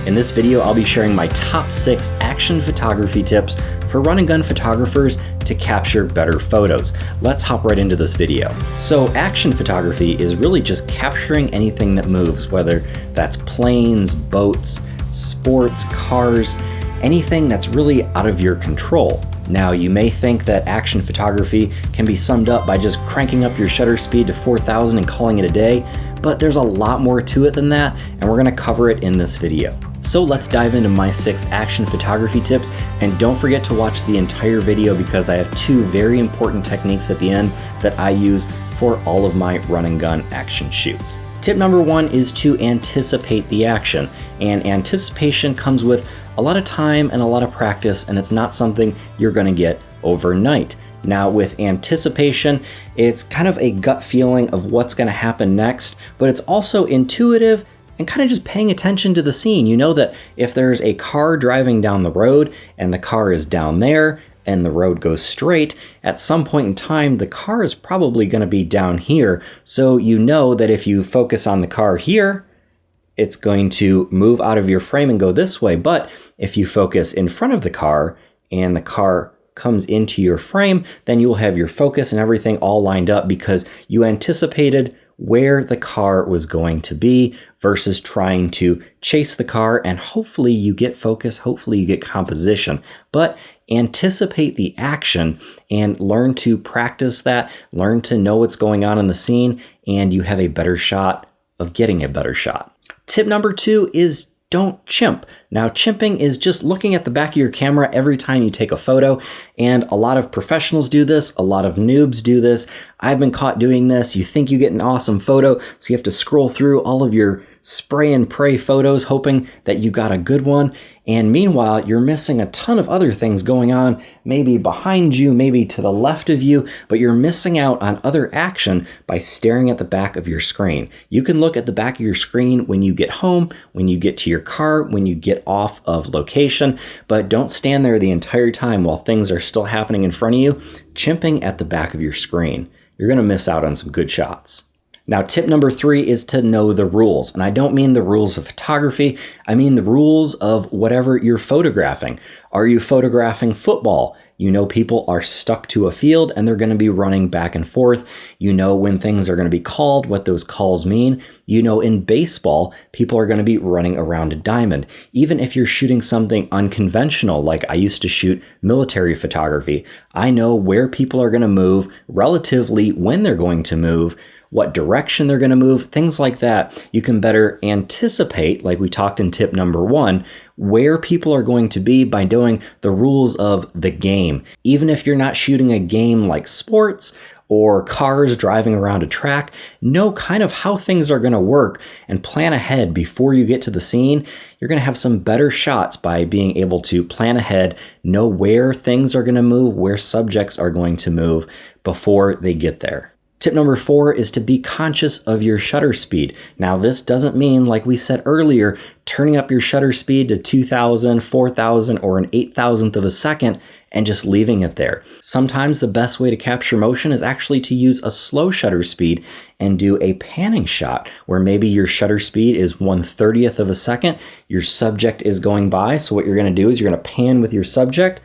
In this video, I'll be sharing my top 6 action photography tips for run and gun photographers to capture better photos. Let's hop right into this video. So action photography is really just capturing anything that moves, whether that's planes, boats, sports, cars, anything that's really out of your control. Now, you may think that action photography can be summed up by just cranking up your shutter speed to 4,000 and calling it a day, but there's a lot more to it than that, and we're gonna cover it in this video. So let's dive into my 6 action photography tips, and don't forget to watch the entire video because I have 2 very important techniques at the end that I use for all of my run and gun action shoots. Tip number 1 is to anticipate the action, and anticipation comes with a lot of time and a lot of practice, and it's not something you're gonna get overnight. Now, with anticipation, it's kind of a gut feeling of what's gonna happen next, but it's also intuitive and kind of just paying attention to the scene. You know that if there's a car driving down the road and the car is down there and the road goes straight, at some point in time, the car is probably gonna be down here. So you know that if you focus on the car here, it's going to move out of your frame and go this way. But if you focus in front of the car and the car comes into your frame, then you'll have your focus and everything all lined up because you anticipated where the car was going to be versus trying to chase the car, and hopefully you get focus, hopefully you get composition. But anticipate the action and learn to practice that, learn to know what's going on in the scene, and you have a better shot of getting a better shot. Tip number 2 is don't chimp. Now, chimping is just looking at the back of your camera every time you take a photo, and a lot of professionals do this, a lot of noobs do this. I've been caught doing this. You think you get an awesome photo, so you have to scroll through all of your spray and pray photos hoping that you got a good one, and meanwhile you're missing a ton of other things going on, maybe behind you, maybe to the left of you, but you're missing out on other action by staring at the back of your screen. You can look at the back of your screen when you get home, when you get to your car, when you get off of location, but don't stand there the entire time while things are still happening in front of you, chimping at the back of your screen. You're gonna miss out on some good shots. Now, tip number 3 is to know the rules. And I don't mean the rules of photography. I mean the rules of whatever you're photographing. Are you photographing football? You know people are stuck to a field and they're going to be running back and forth. You know when things are going to be called, what those calls mean. You know in baseball, people are going to be running around a diamond. Even if you're shooting something unconventional, like I used to shoot military photography, I know where people are going to move, relatively when they're going to move, what direction they're going to move, things like that. You can better anticipate, like we talked in tip number 1, where people are going to be by knowing the rules of the game. Even if you're not shooting a game like sports or cars driving around a track, know kind of how things are going to work and plan ahead before you get to the scene. You're going to have some better shots by being able to plan ahead, know where things are going to move, where subjects are going to move before they get there. Tip number 4 is to be conscious of your shutter speed. Now, this doesn't mean, like we said earlier, turning up your shutter speed to 2,000, 4,000, or an 8,000th of a second and just leaving it there. Sometimes the best way to capture motion is actually to use a slow shutter speed and do a panning shot where maybe your shutter speed is 1/30th of a second, your subject is going by. So what you're going to do is you're going to pan with your subject,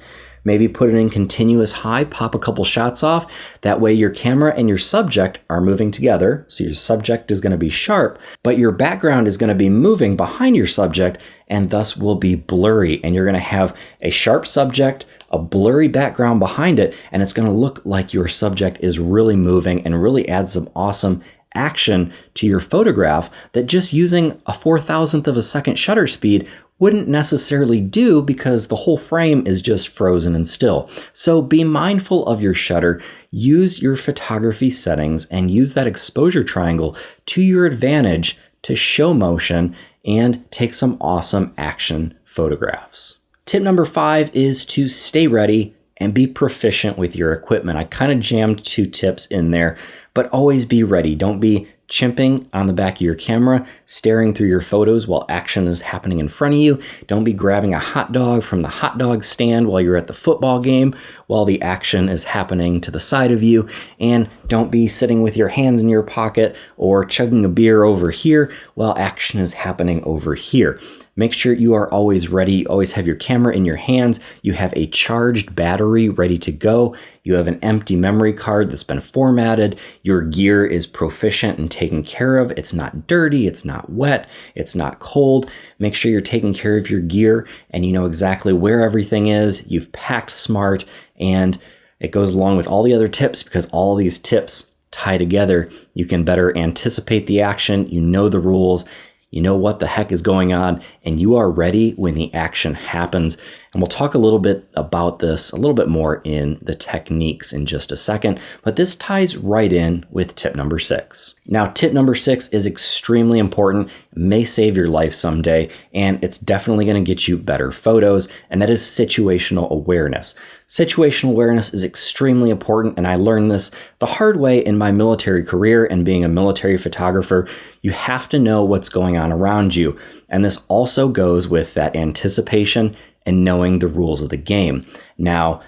maybe put it in continuous high, pop a couple shots off. That way your camera and your subject are moving together. So your subject is going to be sharp, but your background is going to be moving behind your subject and thus will be blurry. And you're going to have a sharp subject, a blurry background behind it, and it's going to look like your subject is really moving and really add some awesome action to your photograph that just using a 4,000th of a second shutter speed wouldn't necessarily do because the whole frame is just frozen and still. So be mindful of your shutter, use your photography settings, and use that exposure triangle to your advantage to show motion and take some awesome action photographs. Tip number 5 is to stay ready and be proficient with your equipment. I kind of jammed 2 tips in there, but always be ready. Don't be chimping on the back of your camera, staring through your photos while action is happening in front of you. Don't be grabbing a hot dog from the hot dog stand while you're at the football game while the action is happening to the side of you. And don't be sitting with your hands in your pocket or chugging a beer over here while action is happening over here. Make sure you are always ready. You always have your camera in your hands. You have a charged battery ready to go. You have an empty memory card that's been formatted. Your gear is proficient and taken care of. It's not dirty. It's not wet. It's not cold. Make sure you're taking care of your gear and you know exactly where everything is. You've packed smart, and it goes along with all the other tips because all these tips tie together. You can better anticipate the action. You know the rules. You know what the heck is going on, and you are ready when the action happens. And we'll talk a little bit about this a little bit more in the techniques in just a second, but this ties right in with tip number 6. Now, tip number 6 is extremely important. It may save your life someday, and it's definitely going to get you better photos, and that is situational awareness. Situational awareness is extremely important, and I learned this the hard way in my military career and being a military photographer. You have to know what's going on around you, and this also goes with that anticipation and knowing the rules of the game. Now,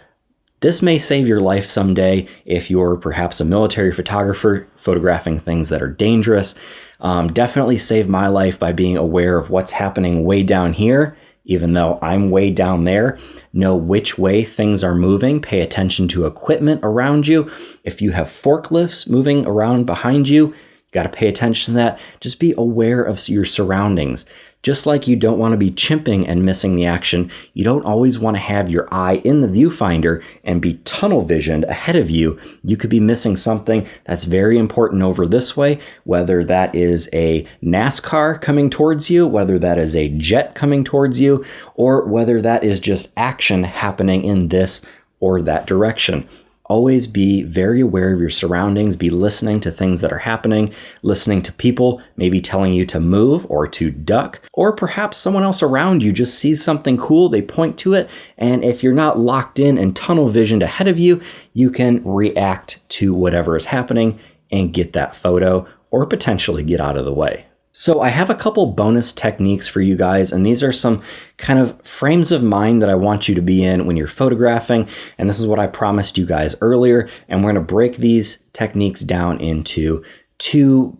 this may save your life someday if you're perhaps a military photographer photographing things that are dangerous. Definitely saved my life by being aware of what's happening way down here, even though I'm way down there. Know which way things are moving. Pay attention to equipment around you. If you have forklifts moving around behind you, you got to pay attention to that. Just be aware of your surroundings. Just like you don't want to be chimping and missing the action, you don't always want to have your eye in the viewfinder and be tunnel visioned ahead of you. You could be missing something that's very important over this way, whether that is a NASCAR coming towards you, whether that is a jet coming towards you, or whether that is just action happening in this or that direction. Always be very aware of your surroundings, be listening to things that are happening, listening to people maybe telling you to move or to duck, or perhaps someone else around you just sees something cool, they point to it, and if you're not locked in and tunnel visioned ahead of you, you can react to whatever is happening and get that photo or potentially get out of the way. So I have a couple bonus techniques for you guys, and these are some kind of frames of mind that I want you to be in when you're photographing, and this is what I promised you guys earlier, and we're going to break these techniques down into 2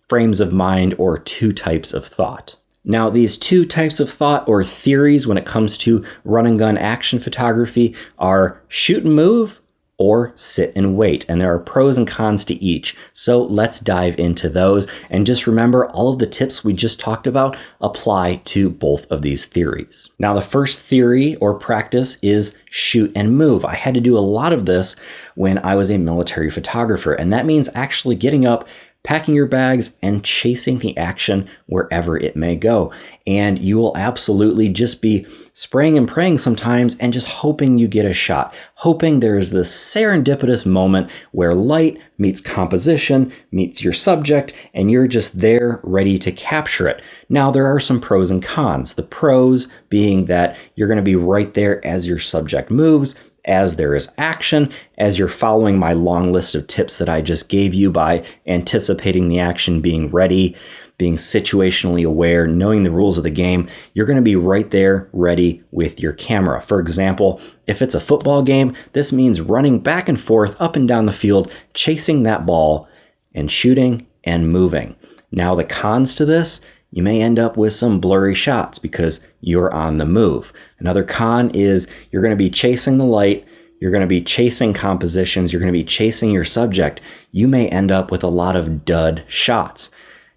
frames of mind or 2 types of thought. Now, these 2 types of thought or theories when it comes to run and gun action photography are shoot and move or sit and wait, and there are pros and cons to each. So let's dive into those, and just remember all of the tips we just talked about apply to both of these theories. Now, the first theory or practice is shoot and move. I had to do a lot of this when I was a military photographer, and that means actually getting up, packing your bags, and chasing the action wherever it may go. And you will absolutely just be spraying and praying sometimes and just hoping you get a shot, hoping there's this serendipitous moment where light meets composition, meets your subject, and you're just there ready to capture it. Now, there are some pros and cons. The pros being that you're going to be right there as your subject moves, as there is action, as you're following my long list of tips that I just gave you by anticipating the action, being ready, being situationally aware, knowing the rules of the game, you're going to be right there ready with your camera. For example, if it's a football game, this means running back and forth up and down the field, chasing that ball and shooting and moving. Now, the cons to this, you may end up with some blurry shots because you're on the move. Another con is you're going to be chasing the light, you're going to be chasing compositions, you're going to be chasing your subject. You may end up with a lot of dud shots.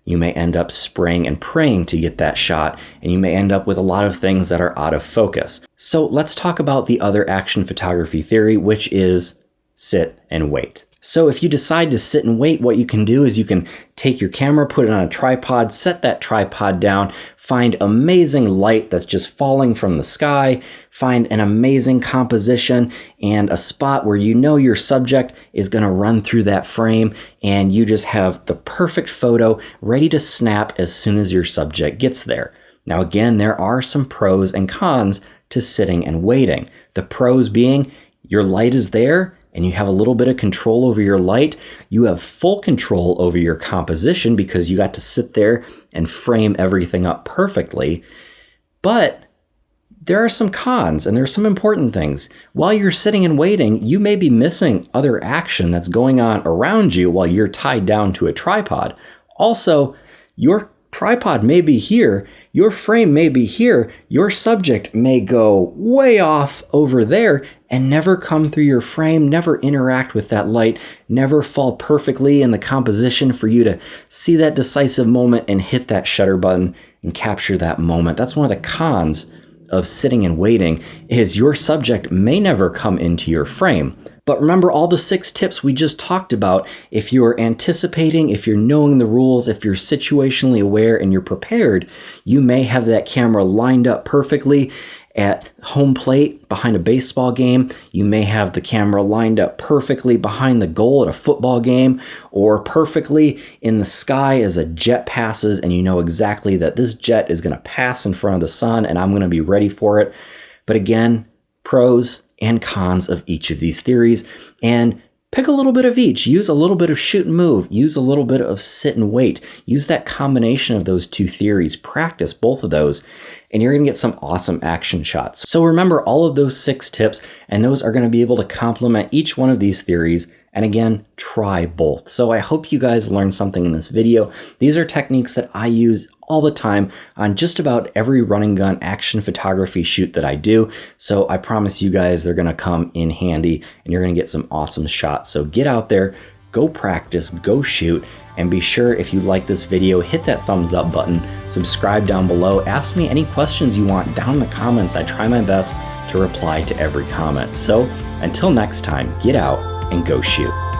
You may end up spraying and praying to get that shot, and you may end up with a lot of things that are out of focus. So let's talk about the other action photography theory, which is sit and wait. So if you decide to sit and wait, what you can do is you can take your camera, put it on a tripod, set that tripod down, find amazing light that's just falling from the sky, find an amazing composition and a spot where you know your subject is going to run through that frame, and you just have the perfect photo ready to snap as soon as your subject gets there. Now again, there are some pros and cons to sitting and waiting. The pros being your light is there, and you have a little bit of control over your light. You have full control over your composition because you got to sit there and frame everything up perfectly. But there are some cons, and there are some important things. While you're sitting and waiting, you may be missing other action that's going on around you while you're tied down to a tripod. Also, your tripod may be here, your frame may be here, your subject may go way off over there and never come through your frame, never interact with that light, never fall perfectly in the composition for you to see that decisive moment and hit that shutter button and capture that moment. That's one of the cons of sitting and waiting, is your subject may never come into your frame. But remember all the 6 tips we just talked about. If you're anticipating, if you're knowing the rules, if you're situationally aware and you're prepared, you may have that camera lined up perfectly at home plate behind a baseball game. You may have the camera lined up perfectly behind the goal at a football game, or perfectly in the sky as a jet passes, and you know exactly that this jet is going to pass in front of the sun and I'm going to be ready for it. But again, pros and cons of each of these theories, and pick a little bit of each. Use a little bit of shoot and move. Use a little bit of sit and wait. Use that combination of those 2 theories. Practice both of those, and you're going to get some awesome action shots. So remember all of those 6 tips, and those are going to be able to complement each one of these theories. And again, try both. So I hope you guys learned something in this video. These are techniques that I use all the time on just about every run and gun action photography shoot that I do. So I promise you guys they're going to come in handy and you're going to get some awesome shots. So get out there, go practice, go shoot, and be sure if you like this video, hit that thumbs up button, subscribe down below, ask me any questions you want down in the comments. I try my best to reply to every comment. So until next time, get out and go shoot.